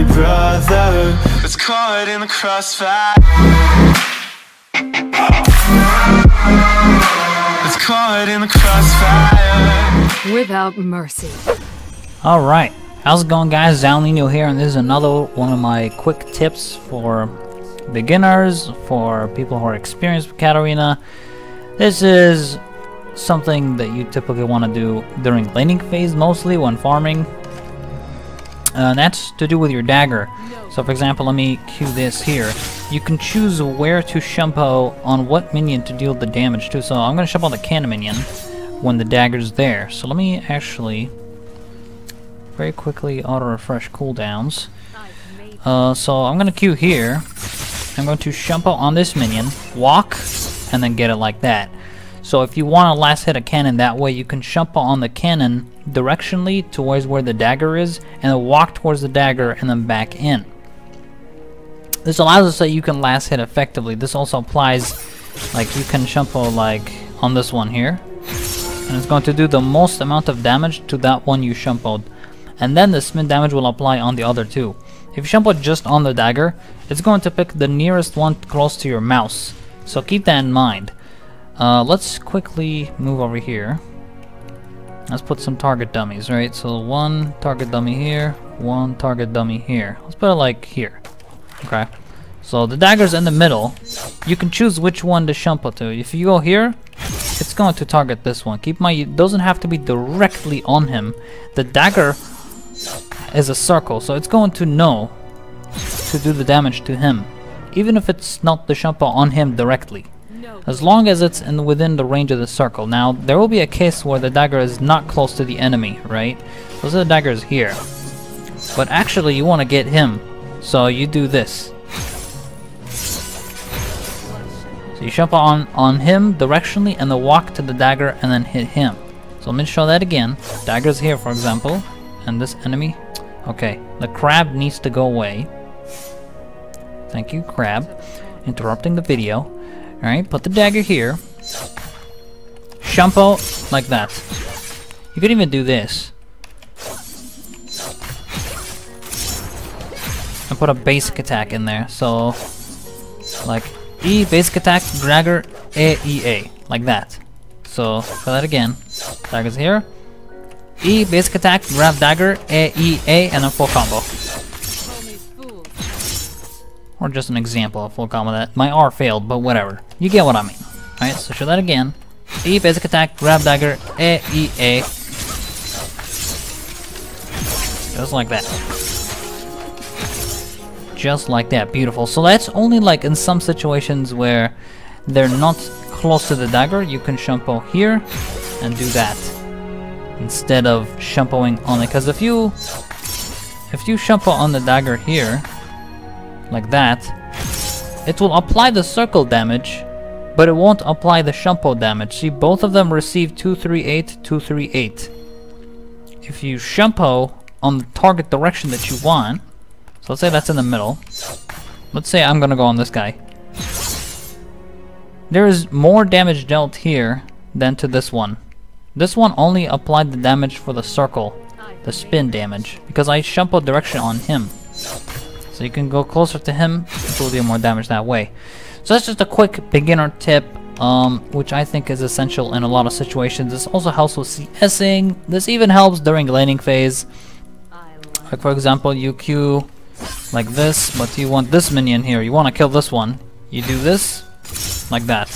every brother that's caught in the crossfire. That's caught in the crossfire. Without mercy. Alright, how's it going, guys? Alninio here, and this is another one of my quick tips for beginners, for people who are experienced with Katarina. This is something that you typically want to do during laning phase, mostly when farming. That's to do with your dagger. So for example, let me cue this here. You can choose where to Shunpo on what minion to deal the damage to. So I'm going to Shunpo on the cannon minion when the dagger's there. So let me actually very quickly auto refresh cooldowns. So I'm going to queue here. I'm going to Shunpo on this minion, walk, and then get it like that. So if you want to last hit a cannon that way, you can Shunpo on the cannon directionally towards where the dagger is, and then walk towards the dagger and then back in. This allows us that you can last hit effectively. This also applies, like you can Shunpo like on this one here, and it's going to do the most amount of damage to that one you Shunpo'd. And then the spin damage will apply on the other two. If you Shunpo just on the dagger, it's going to pick the nearest one close to your mouse. So keep that in mind. Let's quickly move over here. Let's put some target dummies, right? So one target dummy here, one target dummy here. Let's put it like here. Okay. So the dagger's in the middle. You can choose which one to Shunpo to. If you go here, it's going to target this one. Keep in mind, it doesn't have to be directly on him. The dagger is a circle, so it's going to know to do the damage to him, even if it's not the Shunpo on him directly, as long as it's within the range of the circle. Now there will be a case where the dagger is not close to the enemy, right? So the dagger is here, but actually you want to get him, so you do this. So you Shunpo on him directionally and then walk to the dagger and then hit him. So let me show that again. Dagger's here, for example, and this enemy. Okay, the crab needs to go away. Thank you, crab. Interrupting the video. Alright, put the dagger here. Shunpo like that. You could even do this. And put a basic attack in there. So, like, E, basic attack, dagger, A, E, A. Like that. So, try that again. Dagger's here. E, basic attack, grab dagger, A, E, A, and then full combo. Or just an example of full combo that my R failed, but whatever. You get what I mean. Alright, so show that again. E, basic attack, grab dagger, A, E, A. Just like that. Just like that. Beautiful. So that's only like in some situations where they're not close to the dagger. You can Shunpo here and do that instead of Shunpoing on it. Because if you Shunpo on the dagger here, like that, it will apply the circle damage, but it won't apply the Shunpo damage. See, both of them receive 238, 238. If you Shunpo on the target direction that you want, so let's say that's in the middle. Let's say I'm gonna go on this guy. There is more damage dealt here than to this one. This one only applied the damage for the circle, the spin damage, because I Shunpo direction on him. So you can go closer to him, it will do more damage that way. So that's just a quick beginner tip, which I think is essential in a lot of situations. This also helps with CSing. This even helps during laning phase. Like for example, you queue like this, but you want this minion here. You want to kill this one. You do this, like that.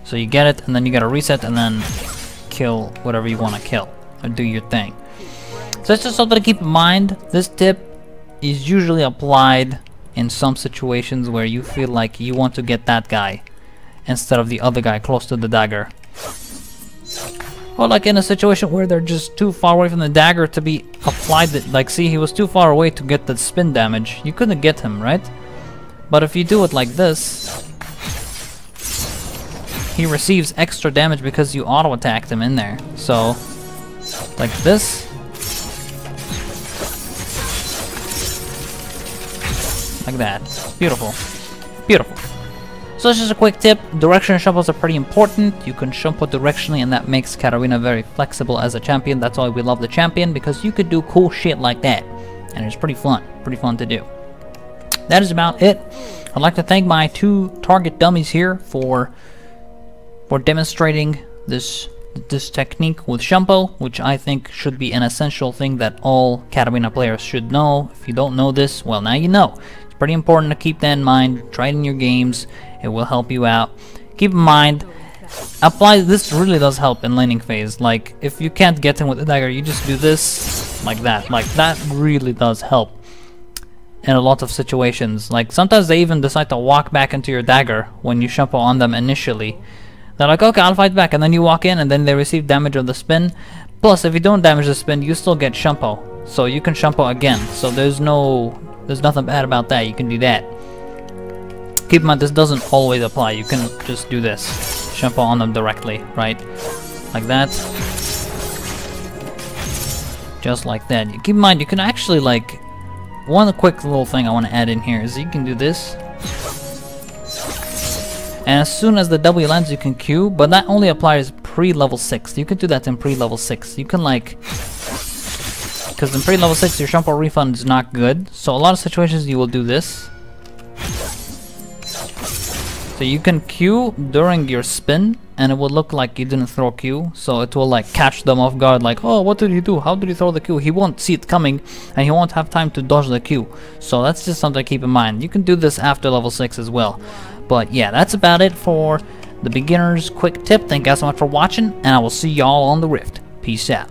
So you get it, and then you gotta reset, and then kill whatever you want to kill, or do your thing. So it's just something to keep in mind. This tip is usually applied in some situations where you feel like you want to get that guy instead of the other guy close to the dagger. Or like in a situation where they're just too far away from the dagger to be applied. Like see, he was too far away to get the spin damage. You couldn't get him, right? But if you do it like this, he receives extra damage because you auto attacked him in there. So like this, like that. Beautiful. Beautiful. So it's just a quick tip. Directional Shunpos are pretty important. You can Shunpo directionally, and that makes Katarina very flexible as a champion. That's why we love the champion, because you could do cool shit like that. and it's pretty fun to do. That is about it. I'd like to thank my 2 target dummies here for demonstrating this technique with Shunpo, which I think should be an essential thing that all Katarina players should know. If you don't know this, well, now you know. It's pretty important to keep that in mind. Try it in your games. It will help you out. Keep in mind, this really does help in laning phase. Like, if you can't get him with the dagger, you just do this, like that. Like, that really does help in a lot of situations. Like, sometimes they even decide to walk back into your dagger when you Shunpo on them initially. They're like, okay, I'll fight back, and then you walk in, and then they receive damage of the spin. Plus, if you don't damage the spin, you still get Shunpo, so you can Shunpo again. So there's nothing bad about that. You can do that. Keep in mind, this doesn't always apply. You can just do this, Shunpo on them directly, right? Like that. Just like that. Keep in mind, you can actually, like, one quick little thing I want to add in here is you can do this. And as soon as the W lands, you can Q, but that only applies pre-level 6. You can do that in pre-level 6. You can, like, because in pre-level 6, your Shunpo refund is not good. So a lot of situations you will do this. So you can Q during your spin, and it will look like you didn't throw Q. So it will, like, catch them off guard, like, oh, what did he do? How did he throw the Q? He won't see it coming, and he won't have time to dodge the Q. So that's just something to keep in mind. You can do this after level 6 as well. But yeah, that's about it for the beginner's quick tip. Thank you guys so much for watching, and I will see y'all on the Rift. Peace out.